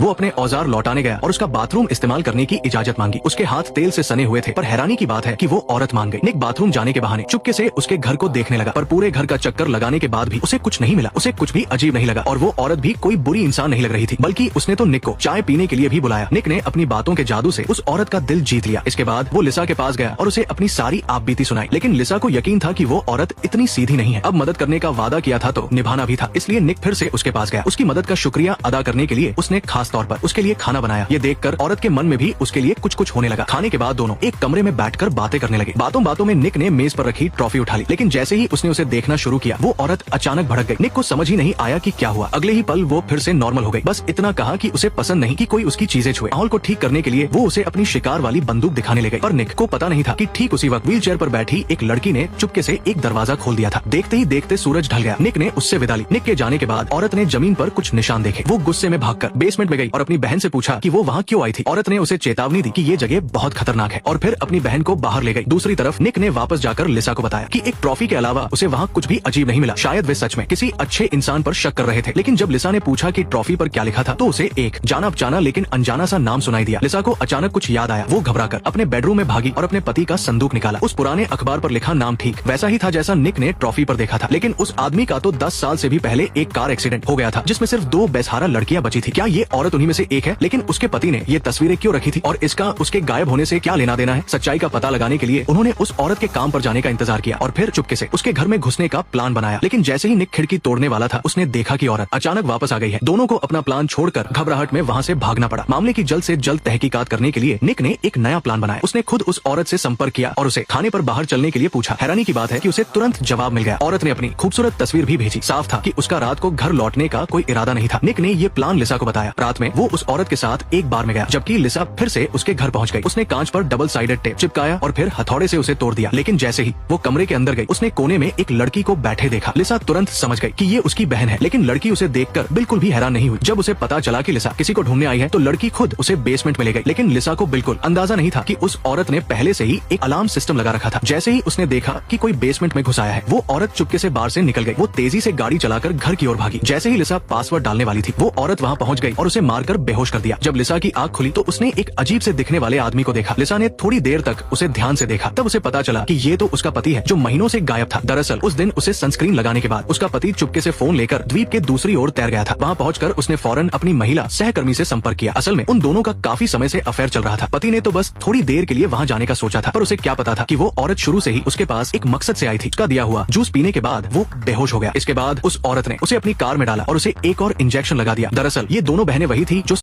वो अपने औजार लौटाने गया और उसका बाथरूम इस्तेमाल करने की इजाजत मांगी। उसके हाथ तेल से सने हुए थे, पर हैरानी की बात है कि वो औरत मान गई। निक बाथरूम जाने के बहाने चुपके से उसके घर को देखने लगा, पर पूरे घर का चक्कर लगाने के बाद भी उसे कुछ नहीं मिला। उसे कुछ भी अजीब नहीं लगा और वो औरत भी कोई बुरी इंसान नहीं लग रही थी, बल्कि उसने तो निक को चाय पीने के लिए भी बुलाया। निक ने अपनी बातों के जादू से उस औरत का दिल जीत लिया। इसके बाद वो लिसा के पास गया और उसे अपनी सारी आपबीती सुनाई, लेकिन लिसा को यकीन था कि वो औरत इतनी सीधी नहीं है। अब मदद करने का वादा किया था तो निभाना भी था, इसलिए निक फिर से उसके पास गया। उसकी मदद का शुक्रिया अदा करने के लिए उसने खास तौर पर उसके लिए खाना बनाया। ये देखकर औरत के मन में भी उसके लिए कुछ कुछ होने लगा। खाने के बाद दोनों एक कमरे में बैठकर बातें करने लगे। बातों बातों में निक ने मेज पर रखी ट्रॉफी उठा ली, लेकिन जैसे ही उसने उसे देखना शुरू किया वो औरत अचानक भड़क गई। निक को समझ ही नहीं आया कि क्या हुआ। अगले ही पल वो फिर से नॉर्मल हो गई। बस इतना कहा कि उसे पसंद नहीं कि कोई उसकी चीजें छुए। माहौल को ठीक करने के लिए वो उसे अपनी शिकार वाली बंदूक दिखाने ले गई, पर निक को पता नहीं था कि ठीक उसी वक्त व्हील चेयर पर बैठी एक लड़की ने चुपके से एक दरवाजा खोल दिया था। देखते ही देखते सूरज ढल गया। निक ने उससे विदा ली। निक के जाने के बाद औरत ने जमीन पर कुछ निशान देखे। वो गुस्से में भागकर बेसमेंट में गई और अपनी बहन से पूछा कि वो वहाँ क्यों आई थी। औरत ने उसे चेतावनी दी कि ये जगह बहुत खतरनाक है और फिर अपनी बहन को बाहर ले गई। दूसरी तरफ निक ने वापस जाकर लिसा को बताया कि एक ट्रॉफी के अलावा उसे वहाँ कुछ भी अजीब नहीं मिला। शायद वे सच में किसी अच्छे इंसान पर शक कर रहे थे। लेकिन जब लिसा ने पूछा कि ट्रॉफी पर क्या लिखा था तो उसे एक जाना पहचाना लेकिन अनजाना सा नाम सुनाई दिया। लिसा को अचानक कुछ याद आया। वो घबराकर अपने बेडरूम में भागी और अपने पति का संदूक निकाला। उस पुराने अखबार पर लिखा नाम ठीक वैसा ही था जैसा निक ने ट्रॉफी पर देखा था, लेकिन उस आदमी का तो 10 साल से भी पहले एक कार एक्सीडेंट हो गया था जिसमें सिर्फ 2 बेसहारा लड़कियां बची थी। क्या ये औरत उन्हीं में से एक है? लेकिन उसके पति ने ये तस्वीरें क्यों रखी थी और इसका उसके गायब होने से क्या लेना देना है? सच्चाई का पता लगाने के लिए उन्होंने उस औरत के काम पर जाने का इंतजार किया और फिर चुपके से उसके घर में घुसने का प्लान बनाया। लेकिन जैसे ही निक खिड़की तोड़ने वाला था उसने देखा कि औरत अचानक वापस आ गई है। दोनों को अपना प्लान छोड़कर घबराहट में वहाँ से भागना पड़ा। मामले की जल्द से जल्द तहकीकात करने के लिए निक ने एक नया प्लान बनाया। उसने खुद उस औरत से संपर्क किया और उसे खाने पर बाहर चलने के लिए पूछा। हैरानी की बात है कि उसे तुरंत जवाब मिल गया। औरत ने अपनी खूबसूरत तस्वीर भी भेजी। साफ था कि उसका रात को घर लौटने का कोई इरादा नहीं था। निक ने ये प्लान लिसा को बताया। रात में वो उस औरत के साथ एक बार में गया, जबकि लिसा फिर से उसके घर पहुंच गई। उसने कांच पर डबल साइडेड टेप चिपकाया और फिर हथौड़े से उसे तोड़ दिया। लेकिन जैसे ही वो कमरे के अंदर गई उसने कोने में एक लड़की को बैठे देखा। लिसा तुरंत समझ गई कि ये उसकी बहन है, लेकिन लड़की उसे देखकर बिल्कुल भी हैरान नहीं हुई। जब उसे पता चला कि लिसा किसी को ढूंढने आई है तो लड़की खुद उसे बेसमेंट में ले गई। लेकिन लिसा को बिल्कुल अंदाजा नहीं था कि उस औरत ने पहले से ही एक अलार्म सिस्टम लगा रखा था। जैसे ही उसने देखा कि कोई बेसमेंट में घुस आया है वो औरत चुपके से बाहर से निकल गई। वो तेजी से गाड़ी चलाकर घर की ओर भागी। जैसे ही लिसा पासवर्ड डालने वाली थी वो औरत वहाँ पहुँच गई और उसे मारकर बेहोश कर दिया। जब लिसा की आँख खुली तो उसने एक अजीब से दिखने वाले आदमी को देखा। लिसा ने थोड़ी देर तक उसे ध्यान से देखा, तब उसे पता चला कि ये तो उसका पति है जो महीनों से गायब था। दरअसल उस दिन उसे सनस्क्रीन लगाने के बाद उसका पति चुपके से फोन लेकर द्वीप के दूसरी ओर तैर गया था। वहाँ पहुंचकर उसने फौरन अपनी महिला सहकर्मी से संपर्क किया। असल में उन दोनों का काफी समय से अफेयर चल रहा था। पति ने तो बस थोड़ी देर के लिए वहाँ जाने का सोचा था, पर उसे क्या पता था कि वो औरत शुरू से ही उसके पास एक मकसद से आई थी। उसका दिया हुआ जूस पीने के बाद वो बेहोश हो गया। इसके बाद उस औरत ने उसे अपनी कार में डाला और उसे एक और इंजेक्शन लगा दिया। दरअसल ये दोनों बहनें वही थी जो